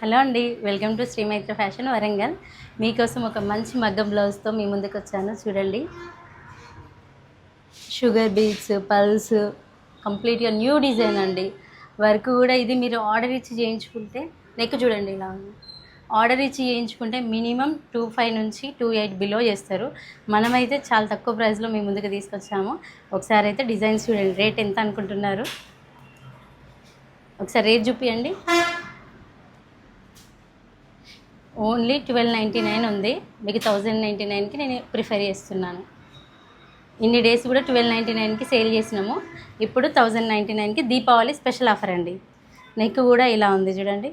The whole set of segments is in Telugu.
హలో అండి, welcome to Shri Maitra fashion Warangal. మీకోసం ఒక మంచి మగ్గం బ్లౌజ్తో మీ ముందుకు వచ్చాను. చూడండి, షుగర్ బీడ్స్, పల్స్, కంప్లీట్గా న్యూ డిజైన్ అండి. వర్క్ కూడా ఇది మీరు ఆర్డర్ ఇచ్చి చేయించుకుంటే, నెక్ చూడండి ఇలా ఉంది. ఆర్డర్ ఇచ్చి చేయించుకుంటే మినిమం 25 నుంచి 28 బిలో చేస్తారు. మనమైతే చాలా తక్కువ ప్రైస్లో మీ ముందుకు తీసుకొచ్చాము. ఒకసారి అయితే డిజైన్స్ చూడండి. రేట్ ఎంత అనుకుంటున్నారు? ఒకసారి రేట్ చూపియండి. ఓన్లీ 1299 ఉంది. మీకు 1099కి నేను ప్రిఫర్ చేస్తున్నాను. ఇన్ని డేస్ కూడా 1299కి సేల్ చేసినాము. ఇప్పుడు 1099కి దీపావళి స్పెషల్ ఆఫర్ అండి. నెక్ కూడా ఇలా ఉంది చూడండి,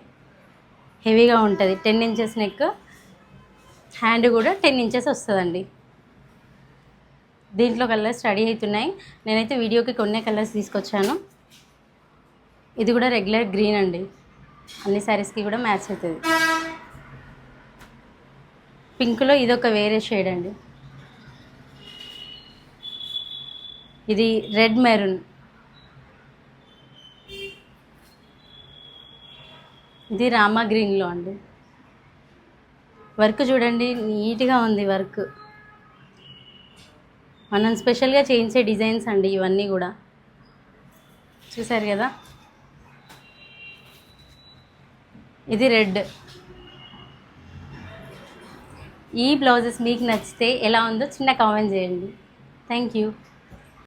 హెవీగా ఉంటుంది. 10 ఇంచెస్ నెక్, హ్యాండ్ కూడా 10 ఇంచెస్ వస్తుందండి. దీంట్లో కలర్స్ రెడీ అవుతున్నాయి. నేనైతే వీడియోకి కొన్నే కలర్స్ తీసుకొచ్చాను. ఇది కూడా రెగ్యులర్ గ్రీన్ అండి, అన్ని శారీస్కి కూడా మ్యాచ్ అవుతుంది. పింక్లో ఇదొక వేరే షేడ్ అండి. ఇది రెడ్ మెరూన్. ఇది రామా గ్రీన్లో అండి. వర్క్ చూడండి, నీట్గా ఉంది వర్క్. మనం స్పెషల్గా చేయించే డిజైన్స్ అండి ఇవన్నీ కూడా. చూసారు కదా, ఇది రెడ్. ఈ బ్లౌజెస్ మీకు నచ్చితే ఎలా ఉందో చిన్న కామెంట్ చేయండి. Thank you.